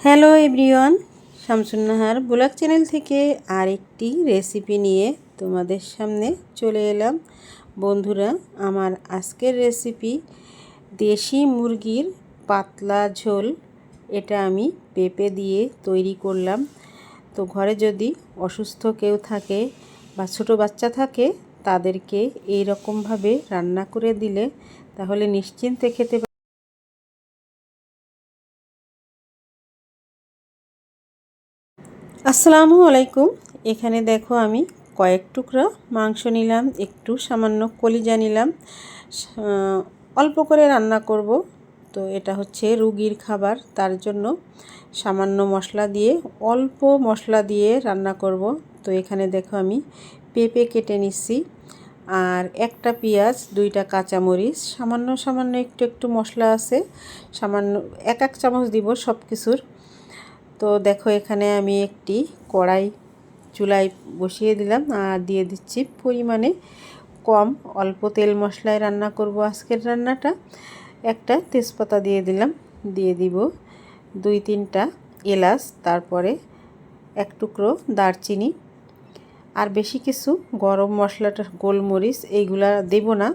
Hello everyone, Shamsunnahar blog channel থেকে আরেকটি recipe নিয়ে তোমাদের সামনে চলে এলাম। বন্ধুরা, আমার আজকের রেসিপি দেশি মুরগির পাতলা ঝোল। এটা আমি পেঁপে দিয়ে তৈরি করলাম। তো ঘরে যদি অসুস্থ কেউ থাকে বা ছোটো বাচ্চা থাকে, তাদেরকে এই রকমভাবে রান্না করে দিলে তাহলে নিশ্চিন্তে খেতে। আসসালামু আলাইকুম। এখানে দেখো আমি কয়েক টুকরা মাংস নিলাম, একটু সামান্য কলিজা নিলাম। অল্প করে রান্না করব, তো এটা হচ্ছে রুগীর খাবার, তার জন্য সামান্য মশলা দিয়ে অল্প মশলা দিয়ে রান্না করব। তো এখানে দেখো আমি পেঁপে কেটে নিচ্ছি, আর একটা পেঁয়াজ, দুইটা কাঁচামরিচ, সামান্য সামান্য একটু একটু মশলা আছে, সামান্য এক চামচ দিব সব কিছুর। তো দেখো এখানে আমি একটি কড়াই চুলায় বসিয়ে দিলাম আর দিয়ে দিচ্ছি পরিমাণে কম, অল্প তেল মশলায় রান্না করব আজকের রান্নাটা। একটা তেজপাতা দিয়ে দিলাম, দিয়ে দিব 2-3টা এলাচ, তারপরে এক টুকরো দারচিনি, আর বেশি কিছু গরম মশলাটা, গোলমরিচ এইগুলা দেব না।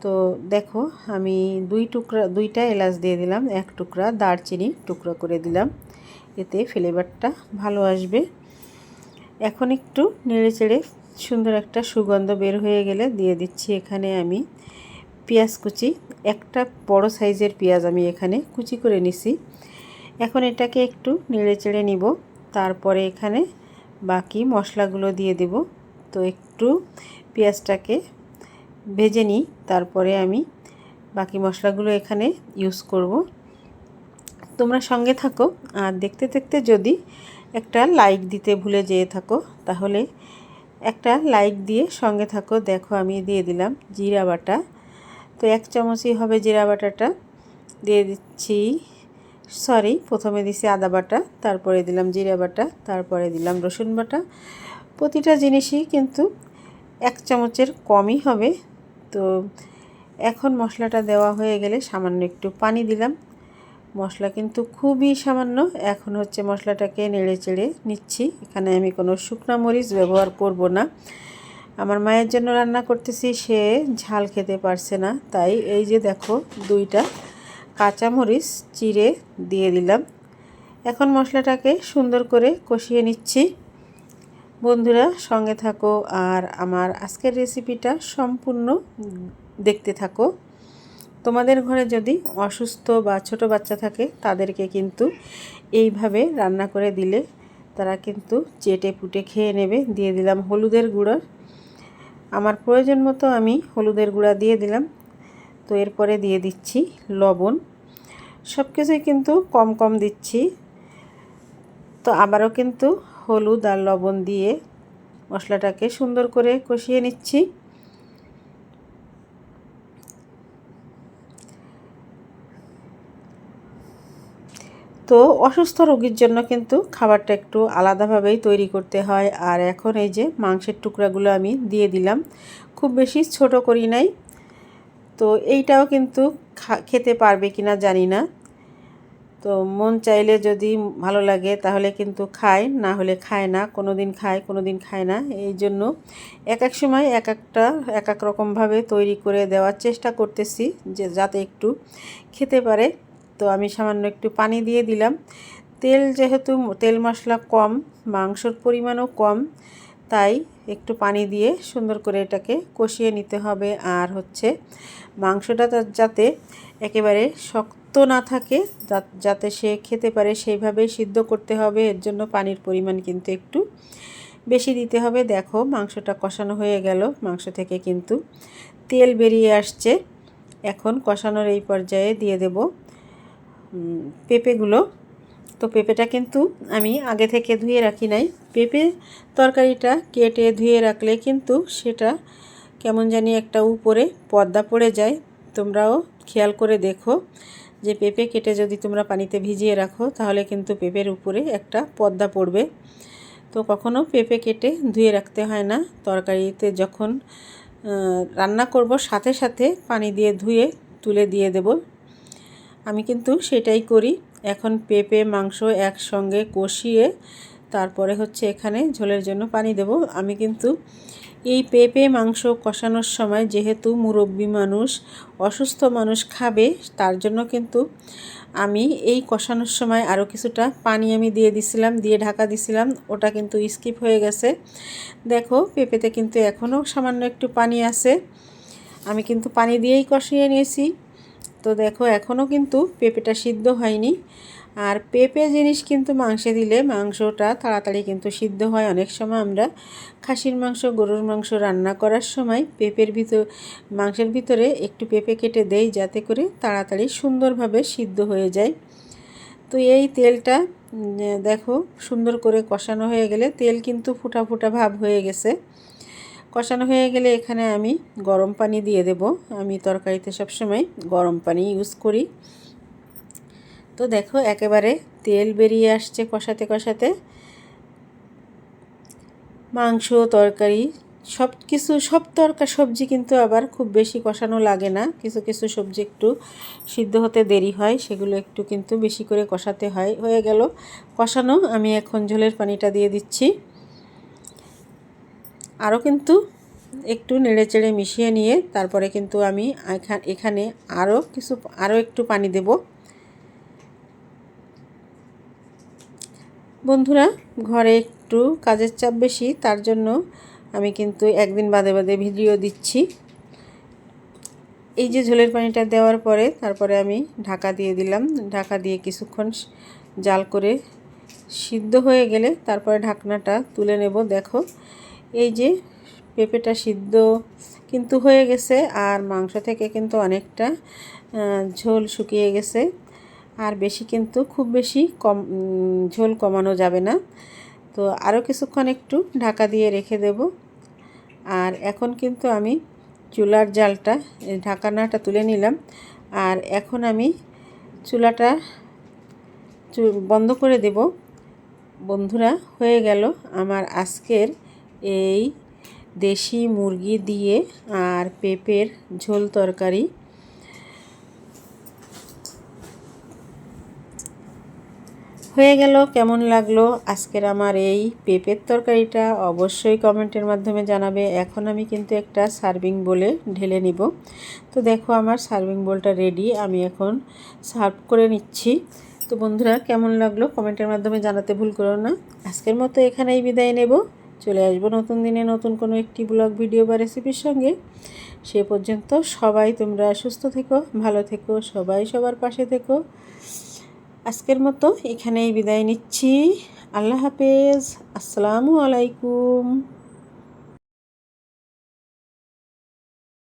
তো দেখো আমি দুইটা এলাচ দিয়ে দিলাম, এক টুকরা দারচিনি টুকরো করে দিলাম, এতে ফ্লেভারটা ভালো আসবে। এখন একটু নেড়ে চেড়ে সুন্দর একটা সুগন্ধ বের হয়ে গেলে দিয়ে দিচ্ছি এখানে আমি পেঁয়াজ কুচি। একটা বড় সাইজের পেঁয়াজ আমি এখানে কুচি করে নিছি। এখন এটাকে একটু নেড়ে চেড়ে নিব, তারপরে এখানে বাকি মশলাগুলো দিয়ে দেব। তো একটু পেঁয়াজটাকে ভেজে নিই, তারপরে আমি বাকি মশলাগুলো এখানে ইউজ করব। তোমরা সঙ্গে থাকো, আর দেখতে দেখতে যদি একটা লাইক দিতে ভুলে যেয়ে থাকো, তাহলে একটা লাইক দিয়ে সঙ্গে থাকো। দেখো আমি দিয়ে দিলাম জিরা বাটা, তো 1 চামচই হবে জিরা বাটাটা। দিয়ে দিচ্ছি, প্রথমে দিছি আদা বাটা, তারপরে দিলাম জিরা বাটা, তারপরে দিলাম রসুন বাটা। প্রতিটা জিনিসই কিন্তু 1 চামচের কমই হবে। তো এখন মশলাটা দেওয়া হয়ে গেলে সামান্য একটু পানি দিলাম। মশলা কিন্তু খুবই সামান্য। এখন হচ্ছে মশলাটাকে নেড়ে চেড়ে নিচ্ছি। এখানে আমি কোনো শুকনো মরিচ ব্যবহার করব না। আমার মায়ের জন্য রান্না করতেছি, সে ঝাল খেতে পারছে না, তাই এই যে দেখো 2টা কাঁচামরিচ চিড়ে দিয়ে দিলাম। এখন মশলাটাকে সুন্দর করে কষিয়ে নিচ্ছি। বন্ধুরা সঙ্গে থাকো, আর আমার আজকের রেসিপিটা সম্পূর্ণ দেখতে থাকো। তোমাদের ঘরে যদি অসুস্থ বা ছোট বাচ্চা থাকে, তাদেরকে কিন্তু এইভাবে রান্না করে দিলে তারা কিন্তু চেটে পুটে খেয়ে নেবে। দিয়ে দিলাম হলুদের গুঁড়ো, আমার প্রয়োজন মতো আমি হলুদের গুঁড়া দিয়ে দিলাম। তো এরপরে দিয়ে দিচ্ছি লবণ। সব কিছুই কিন্তু কম কম দিচ্ছি। তো আবারও কিন্তু হলুদ আর লবণ দিয়ে মশলাটাকে সুন্দর করে কষিয়ে নিচ্ছি। তো অসুস্থ রোগীর জন্য কিন্তু খাবারটা একটু আলাদাভাবেই তৈরি করতে হয়। আর এখন এই যে মাংসের টুকরাগুলো আমি দিয়ে দিলাম, খুব বেশি ছোট করি নাই। তো এইটাও কিন্তু খেতে পারবে কিনা জানি না। তো মন চাইলে যদি ভালো লাগে তাহলে কিন্তু খায়, না হলে খায় না। কোনো দিন খায়, কোনো দিন খায় না। এই জন্য এক এক সময় এক এক রকমভাবে তৈরি করে দেওয়ার চেষ্টা করতেছি, যে যাতে একটু খেতে পারে। তো আমি সামান্য একটু পানি দিয়ে দিলাম। যেহেতু তেল মশলা কম, মাংসর পরিমাণও কম, তাই একটু পানি দিয়ে সুন্দর করে এটাকে কষিয়ে নিতে হবে। আর হচ্ছে মাংসটা যাতে একেবারে শক্ত না থাকে, যাতে সে খেতে পারে, সেইভাবেই সিদ্ধ করতে হবে। এর জন্য পানির পরিমাণ কিন্তু একটু বেশি দিতে হবে। দেখো মাংসটা কষানো হয়ে গেল, মাংস থেকে কিন্তু তেল বেরিয়ে আসছে। এখন কষানোর এই পর্যায়ে দিয়ে দেব পেঁপেগুলো। তো পেঁপেটা কিন্তু আমি আগে থেকে ধুয়ে রাখি নাই। পেঁপে তরকারিটা কেটে ধুয়ে রাখলে কিন্তু সেটা কেমন জানি একটা উপরে পর্দা পড়ে যায়। তোমরাও খেয়াল করে দেখো যে পেঁপে কেটে যদি তোমরা পানিতে ভিজিয়ে রাখো, তাহলে কিন্তু পেঁপের উপরে একটা পর্দা পড়বে। তো কখনো পেঁপে কেটে ধুয়ে রাখতে হয় না। তরকারিতে যখন রান্না করব, সাথে সাথে পানি দিয়ে ধুয়ে তুলে দিয়ে দেব। আমি কিন্তু সেটাই করি। এখন পেঁপে মাংস একসঙ্গে কষিয়ে তারপরে হচ্ছে এখানে ঝোলের জন্য পানি দেব। আমি কিন্তু এই পেঁপে মাংস কষানোর সময় যেহেতু মুরব্বি মানুষ, অসুস্থ মানুষ খাবে, তার জন্য কিন্তু আমি এই কষানোর সময় আরও কিছুটা পানি আমি দিয়ে দিছিলাম, দিয়ে ঢাকা দিছিলাম। ওটা কিন্তু স্কিপ হয়ে গেছে। দেখো পেঁপেতে কিন্তু এখনও সামান্য একটু পানি আছে। আমি কিন্তু পানি দিয়েই কষিয়ে নিয়েছি। তো দেখো এখনও কিন্তু পেঁপেটা সিদ্ধ হয়নি। আর পেঁপে জিনিস কিন্তু মাংসে দিলে মাংসটা তাড়াতাড়ি কিন্তু সিদ্ধ হয়। অনেক সময় আমরা খাসির মাংস, গরুর মাংস রান্না করার সময় মাংসের ভিতরে একটু পেঁপে কেটে দেই, যাতে করে তাড়াতাড়ি সুন্দরভাবে সিদ্ধ হয়ে যায়। তো এই তেলটা দেখো সুন্দর করে কষানো হয়ে গেলে, তেল কিন্তু ফুটা ফুটা ভাব হয়ে গেছে। কষানো হয়ে গেলে এখানে আমি গরম পানি দিয়ে দেব। আমি তরকারিতে সবসময় গরম পানি ইউজ করি। তো দেখো একেবারে তেল বেরিয়ে আসছে কষাতে কষাতে। মাংস, তরকারি সব সবজি কিন্তু আবার খুব বেশি কষানো লাগে না। কিছু কিছু সবজি একটু সিদ্ধ হতে দেরি হয়, সেগুলো একটু কিন্তু বেশি করে কষাতে হয়। হয়ে গেল কষানো। আমি এখন ঝোলের পানিটা দিয়ে দিচ্ছি। আরও কিন্তু একটু নেড়েচেড়ে মিশিয়ে নিয়ে তারপরে কিন্তু আমি এখানে আরও একটু পানি দেব। বন্ধুরা, ঘরে একটু কাজের চাপ বেশি, তার জন্য আমি কিন্তু একদিন বাদে বাদে ভিডিও দিচ্ছি। এই যে ঝোলের পানিটা দেওয়ার পরে তারপরে আমি ঢাকা দিয়ে দিলাম। ঢাকা দিয়ে কিছুক্ষণ জাল করে সিদ্ধ হয়ে গেলে তারপরে ঢাকনাটা তুলে নেব। দেখো এই যে পেঁপেটা সিদ্ধ কিন্তু হয়ে গেছে, আর মাংস থেকে কিন্তু অনেকটা ঝোল শুকিয়ে গেছে। আর বেশি কিন্তু খুব বেশি ঝোল কমানো যাবে না। তো আরও কিছুক্ষণ একটু ঢাকা দিয়ে রেখে দেব। আর এখন কিন্তু আমি চুলার জালটা, ঢাকনাটা তুলে নিলাম। আর এখন আমি চুলাটা বন্ধ করে দেব। বন্ধুরা, হয়ে গেল আমার আজকের এই দেশি মুরগি দিয়ে আর পেঁপের ঝোল তরকারি। হয়ে গেল। কেমন লাগলো আজকের আমার এই পেঁপের তরকারিটা অবশ্যই কমেন্টের মাধ্যমে জানাবে। এখন আমি কিন্তু একটা সার্ভিং বোলে ঢেলে নিব। তো দেখো আমার সার্ভিং বোলটা রেডি, আমি এখন সার্ভ করে নিচ্ছি। তো বন্ধুরা, কেমন লাগলো কমেন্টের মাধ্যমে জানাতে ভুল করো না। আজকের মতো এখানেই বিদায় নেব। চলে আসবো নতুন দিনে নতুন কোনো একটি ব্লগ ভিডিও বা রেসিপির সঙ্গে। সে পর্যন্ত সবাই তোমরা সুস্থ থেকো, ভালো থেকো, সবাই সবার পাশে থেকো। আজকের মতো এখানেই বিদায় নিচ্ছি। আল্লাহ হাফেজ। আসসালামু আলাইকুম।